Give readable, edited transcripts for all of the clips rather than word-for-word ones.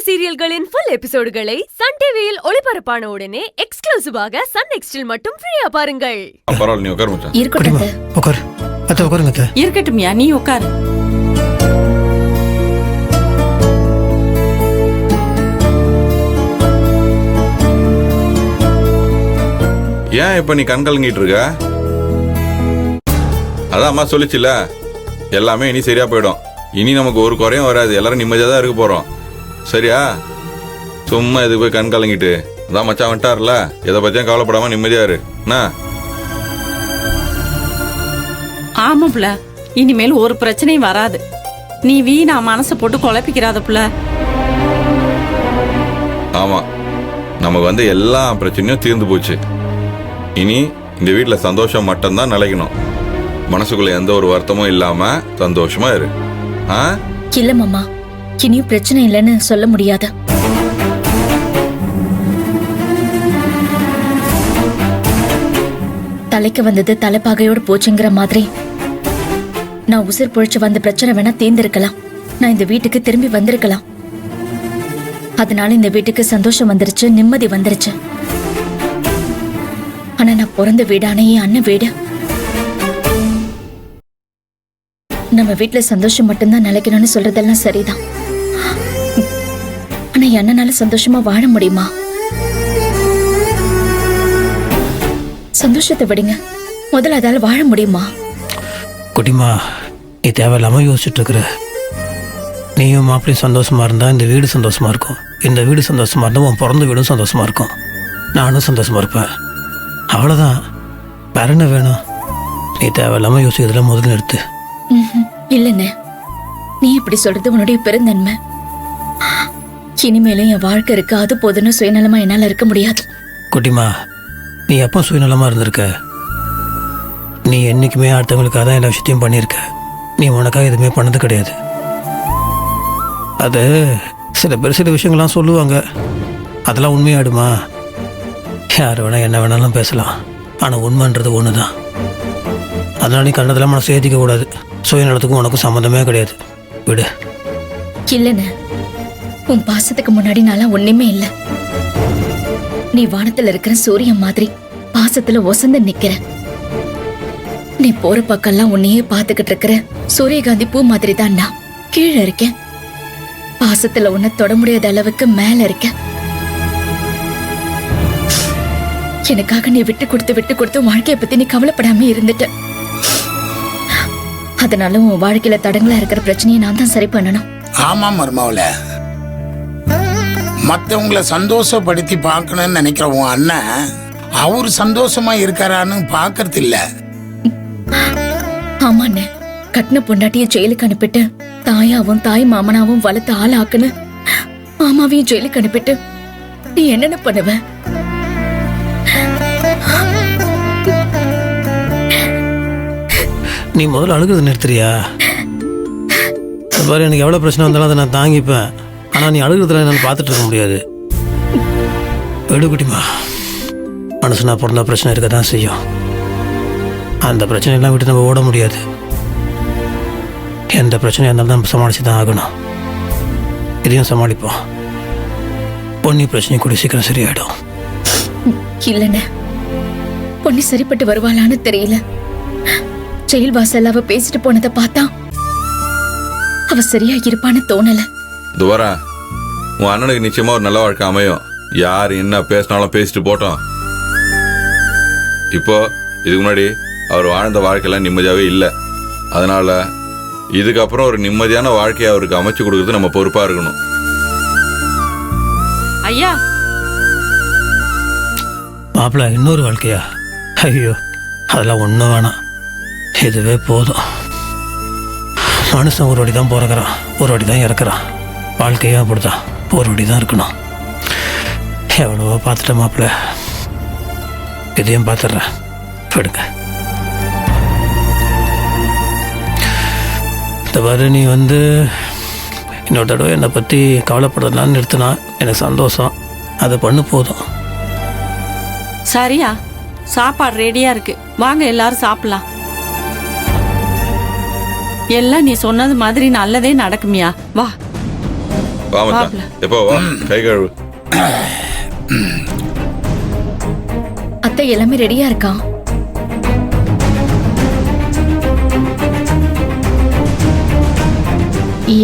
சீரியல்களின் full எபிசோடுகளை Sun டிவியில் ஒளிபரப்பான உடனே எக்ஸ்க்ளூசிவாக சன் நெக்ஸ்டில் மட்டும் ஃப்ரீயா பாருங்கள். பரவாயில்ல, நீ உட்கார் மச்சான். இருக்கட்டும் உட்கார். அத்தை உட்காருங்க அத்தை. இருக்கட்டும்யா, நீ உட்காரு. ஏன் இப்ப நீ கண் கலங்கிட்டு இருக்க? அதான் அம்மா சொல்லிச்சுல, எல்லாமே இனி சரியா போயிடும். இனி நமக்கு ஒரு குறையும் வராது, எல்லாரும் நிம்மதியா தான் இருக்க போறோம். சரியா? சும்மா இதுக்கு போய் கண் கலங்கிட்டு அதான் மச்சான் வந்துட்டார்ல, எதை பத்தியும் கவலைப்படாம நிம்மதியா இரு. என்ன? ஆமா புள்ள, இனிமேல் ஒரு பிரச்சனையும் வராது. நீ வீணா மனசை போட்டு குழப்பிக்கிறாத புள்ள. ஆமா, நமக்கு எல்லா பிரச்சனையும் தீர்ந்து போச்சு. இனி இந்த வீட்டுல சந்தோஷம் மட்டும்தான் நிலைக்கணும். மனசுக்குள்ள எந்த ஒரு வருத்தமும் இல்லாம சந்தோஷமா இரு. இல்ல மாமா, இனியும் பிரச்சனை இல்லைன்னு சொல்ல முடியாது. தலைக்கு வந்தது தலைப்பாகையோடு போச்சுங்கிற மாதிரி நான் உசிர் பொழிச்சு வந்த பிரச்சனை வேணா தேர்ந்திருக்கலாம். நான் இந்த வீட்டுக்கு திரும்பி வந்திருக்கலாம். அதனால இந்த வீட்டுக்கு சந்தோஷம் வந்துருச்சு, நிம்மதி வந்துருச்சு. ஆனா நான் பிறந்த வீடான என் அண்ணன் வீடு. நம்ம வீட்டுல சந்தோஷம் மட்டும்தான் நிலைக்கணும்னு சொல்றதெல்லாம் சரிதான். ஆனா என் அண்ணனால சந்தோஷமா வாழ முடியுமா? சந்தோஷத்தை விடுங்க, முதல்ல அதால வாழ முடியுமா? குட்டிமா, நீ தேவையில்லாம யோசிச்சுட்டு இருக்கிற. நீயும் மாப்பிள்ளையும் சந்தோஷமா இருந்தா இந்த வீடு சந்தோஷமா இருக்கும். இந்த வீடு சந்தோஷமா இருந்தா உன் பிறந்த வீடும் சந்தோஷமா இருக்கும். நானும் சந்தோஷமா இருப்பேன். அவ்வளவுதான், வேற என்ன வேணும்? நீ தேவையில்லாம யோசிக்கிறதுல முதல்ல நிறுத்து. இல்லைண்ணே, நீ இப்படி சொல்றது உன்னுடைய பெருந்தன்மை. இனிமேலும் என் வாழ்க்கை இருக்கு, அது போதுன்னு சுயநலமா என்னால இருக்க முடியாது. குட்டிமா, நீ எப்போ சுயநலமா இருந்திருக்க? நீ என்னைக்குமே அடுத்தவங்களுக்காக தான் எல்லா விஷயத்தையும் பண்ணியிருக்க. நீ உனக்காக எதுவுமே பண்ணது கிடையாது. அது சில பேர் சில விஷயங்கள்லாம் சொல்லுவாங்க, அதெல்லாம் உண்மையாடுமா? யார் வேணா என்ன வேணாலும் பேசலாம், ஆனால் உண்மைன்றது ஒன்று தான். அதனால நீ கண்டதெல்லாம் மனசு ஏற்றிக்க கூடாது. சுயநலத்துக்கும் உனக்கும் சம்மந்தமே கிடையாது, விடு. இல்லைண்ணே, உன் பாசத்துக்கு முன்னாடி நான்லாம் ஒண்ணுமே இல்லை. நீ வானத்துல இருக்கிற சூரியன் மாதிரி பாசத்துல ஒசந்து நிக்கிற. நீ போற பக்கம்லாம் உன்னையே பாத்துக்கிட்டு இருக்கிற சூரியகாந்தி பூ மாதிரி தான் நான் கீழே இருக்கேன். பாசத்துல உன்னை தொட முடியாத அளவுக்கு மேல இருக்க. எனக்காக நீ விட்டு கொடுத்து வாழ்க்கைய பத்தி நீ கவலைப்படாம இருந்துட்ட. அதனால உன் வாழ்க்கையில தடங்களா இருக்கிற பிரச்சனையை நான் தான் சரி பண்ணணும். ஆமா மருமாவுல, மற்றவங்களை சந்தோஷப்படுத்தி பார்க்கணும்னு நினைக்கிற உன் அண்ணன் அவரு சந்தோஷமா இருக்காரான்னு பாக்கறது இல்ல. ஆமாண்ணே, கட்டின பொண்டாட்டிய ஜெயிலுக்கு அனுப்பிட்டு தாயாவும் தாய் மாமனாவும் வளர்த்து ஆளாக்குன்னு மாமாவையும் ஜெயிலுக்கு அனுப்பிட்டு நீ என்னென்ன பண்ணுவ? நீ முதல்ல அழுகிறது நிறுத்துறியா? பாரு, எனக்கு எவ்வளோ பிரச்சனை வந்தாலும் அதை நான் தாங்கிப்பேன். ஆனால் நீ அழுகிறதுல என்னால் பார்த்துட்டு இருக்க முடியாது. விடு குட்டிமா, மனசு நான் பிறந்த பிரச்சனை இருக்க தான் செய்யும். அந்த பிரச்சனையெல்லாம் விட்டு நம்ம ஓட முடியாது. எந்த பிரச்சனையாக இருந்தாலும் நம்ம சமாளித்து தான் ஆகணும். இதையும் சமாளிப்போம். பொண்ணி பிரச்சனை கூடி சீக்கிரம் சரியாயிடும். இல்லைண்ணே, பொண்ணு சரிப்பட்டு வருவாளான்னு தெரியல. ஜெயில் வாசல் அவ பேசிட்டு போனதை பார்த்தா அவ சரியா இருப்பான்னு தோணல. துவரா, உன் அண்ணனுக்கு நிச்சயமா ஒரு நல்ல வாழ்க்கை அமையும். யார் என்ன பேசினாலும் பேசிட்டு போட்டோம். இப்போ இதுக்கு முன்னாடி அவர் வாழ்ந்த வாழ்க்கையெல்லாம் நிம்மதியாவே இல்லை. அதனால இதுக்கப்புறம் ஒரு நிம்மதியான வாழ்க்கையை அவருக்கு அமைச்சு கொடுக்கறது நம்ம பொறுப்பா இருக்கணும். ஐயா, மாப்பிள்ள இன்னொரு வாழ்க்கையா? ஐயோ, அதெல்லாம் ஒன்றும் வேணாம், இதுவே போதும். மனுஷன் ஒரு வாட்டி தான் பிறக்கிறான், ஒரு வாட்டி தான் இறக்குறான். வாழ்க்கையும் அப்படிதான், ஒரு வாட்டி தான் இருக்கணும். எவ்வளவோ பார்த்துட்டேன் மாப்பிள்ள, இதையும் பார்த்துட்றேன், விடுங்க. இந்த பாரு, நீ இன்னொரு தடவை என்னை பற்றி கவலைப்படுறதுலாம் நிறுத்தினா எனக்கு சந்தோஷம். அதை பண்ணு போதும். சரியா? சாப்பாடு ரெடியா இருக்கு, வாங்க எல்லாரும் சாப்பிடலாம். எல்லாம் நீ சொன்னது மாதிரி நல்லதே நடக்குமியா, வா. வா மச்சான் எப்போ வா கை கழுவு. அத்தை எல்லாமே ரெடியா இருக்கா?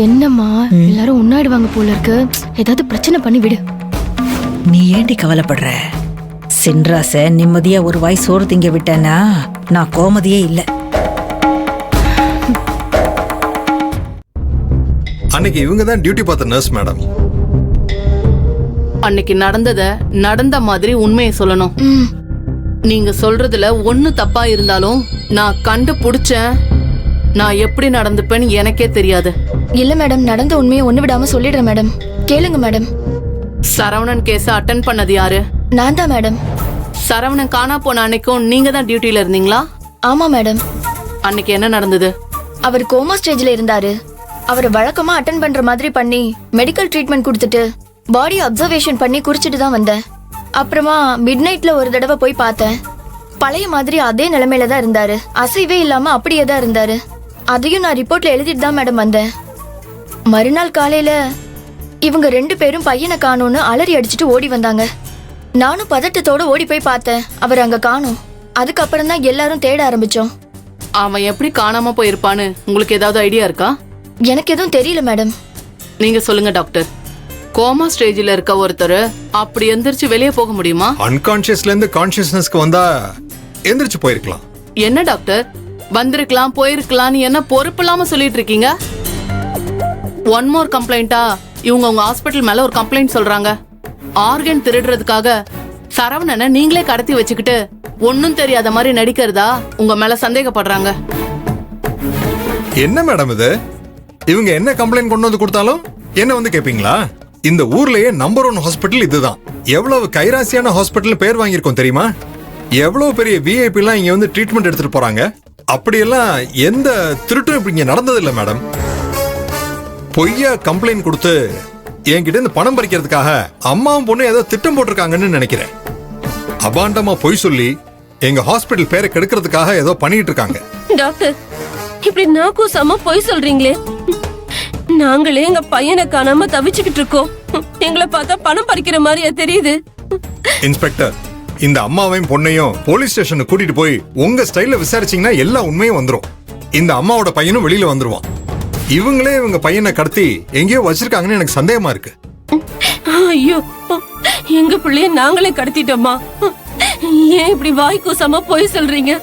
என்னம்மா எல்லாரும் உண்ணாயிடுவாங்க போல இருக்கு. ஏதாவது பிரச்சனை பண்ணி விடு. நீ ஏண்டி கவலைப்படுற? சின்ராச நிம்மதியா ஒரு வாய் சோறு திங்க விட்டேன்னா நான் கோமதியே இல்ல. அன்னைக்கு இவங்க தான் டியூட்டி பார்த்த நர்ஸ் மேடம். அன்னைக்கு நடந்த மாதிரி உண்மையை சொல்லணும். நீங்க சொல்றதுல ஒண்ணு தப்பா இருந்தாலும் நான் கண்டுபிடிச்சேன். நான் எப்படி நடந்துப்பேன்னு எனக்கே தெரியாது. இல்ல மேடம், நடந்த உண்மையை ஒண்ணு விடாம சொல்லிடுறேன் மேடம். கேளுங்க மேடம். சரவணன் கேஸ அட்டென்ட் பண்ணது யாரு? நான் தான் மேடம். சரவணன் காணா போன அன்னைக்கும் நீங்க தான் டியூட்டில இருந்தீங்களா? ஆமா மேடம். அன்னைக்கு என்ன நடந்தது? அவர் கோமா ஸ்டேஜ்ல இருந்தாரு. அவர் வழக்கமா அட்டென்ட் பண்ற மாதிரி பண்ணி மெடிக்கல் ட்ரீட்மெண்ட் கொடுத்துட்டு பாடி அப்சர்வேஷன் பண்ணி குறிச்சிட்டு தான் வந்தேன். அப்புறமா மிட் நைட்ல ஒரு தடவை போய் பார்த்தேன். பழைய மாதிரி அதே நிலைமையில தான் இருந்தாரு. அசைவே இல்லாம அப்படியே தான் இருந்தாரு. அதையும் நான் ரிப்போர்ட்ல எழுதிட்டு தான் மேடம் வந்தேன். மறுநாள் காலையில இவங்க 2 பேரும் பையனை காணோன்னு அலறி அடிச்சுட்டு ஓடி வந்தாங்க. நானும் பதட்டத்தோட ஓடி போய் பார்த்தேன். அவர் அங்க காணோம். அதுக்கப்புறம் தான் எல்லாரும் தேட ஆரம்பிச்சோம். அவன் எப்படி காணாம போயிருப்பான்னு உங்களுக்கு ஏதாவது ஐடியா இருக்கா? எனக்கு எதுவும் தெரியல மேடம். நீங்க சொல்லுங்க டாக்டர். கோமா ஸ்டேஜ்ல இருக்க ஒருத்தர் அப்படி எந்திரிச்சு வெளியே போக முடியுமா? அன்கான்சியஸ்ல இருந்து கான்சியஸ்னஸ்க்கு வந்தா எந்திரிச்சு போயிருக்கலாம். என்ன டாக்டர், வந்திருக்கலாம் போயிருக்கலாம்னு என்ன பொறுப்பு இல்லாம சொல்லிட்டு இருக்கீங்க? ஒன் மோர் கம்ப்ளைண்டா இவங்க உங்க ஹாஸ்பிட்டல் மேல ஒரு கம்ப்ளைண்ட் சொல்றாங்க. ஆர்கன் திருடுறதுக்காக சரவணனை நீங்களே கடத்தி வச்சுக்கிட்டு ஒன்னும் தெரியாத மாதிரி நடிக்கிறதா உங்க மேல சந்தேகப்படுறாங்க. என்ன மேடம் இது? இவங்க என்ன கம்ப்ளைண்ட் கொண்டு வந்து கொடுத்தாலும் என்ன வந்து கேப்பீங்களா? இந்த ஊர்லயே நம்பர் 1 ஹாஸ்பிட்டல் இதுதான். எவ்வளவு கைராசியான ஹாஸ்பிட்டல் பேர் வாங்கியிருக்கோம் தெரியுமா? எவ்வளவு பெரிய விஐபி எல்லாம் இங்க வந்து ட்ரீட்மெண்ட் எடுத்துட்டு போறாங்க. அப்படியெல்லாம் எந்த திருட்டும் இப்படி இங்க நடந்தது இல்ல மேடம். பொய்யா கம்ப்ளைண்ட் கொடுத்து என்கிட்ட இருந்து பணம் பறிக்கிறதுக்காக அம்மாவும் பொண்ணு ஏதோ திட்டம் போட்டிருக்காங்கன்னு நினைக்கிறேன். அபாண்டமா பொய் சொல்லி எங்க ஹாஸ்பிட்டல் பேரை கெடுக்கிறதுக்காக ஏதோ பண்ணிட்டு இருக்காங்க. டாக்டர், இப்படி நாக்கும் சம பொய் சொல்றீங்களே. நாங்களே எங்க பையனை காணாம தவிச்சுக்கிட்டு இருக்கோம். எங்களை பார்த்தா பணம் பறிக்கிற மாதிரியா தெரியுது? இன்ஸ்பெக்டர், இந்த அம்மாவையும் பொண்ணையும் போலீஸ் ஸ்டேஷனுக்கு கூட்டிட்டு போய் உங்க ஸ்டைல்ல விசாரிச்சீங்கன்னா எல்லா உண்மையும் வந்துரும். இந்த அம்மாவோட பையனும் வெளியில வந்துருவான். இவங்களே இவங்க பையனை கடத்தி எங்கேயோ வச்சிருக்காங்கன்னு எனக்கு சந்தேகமா இருக்கு. ஐயோ, எங்க பிள்ளைய நாங்களே கடத்திட்டோமா? ஏன் இப்படி வாய் கூசாம பொய் சொல்றீங்க?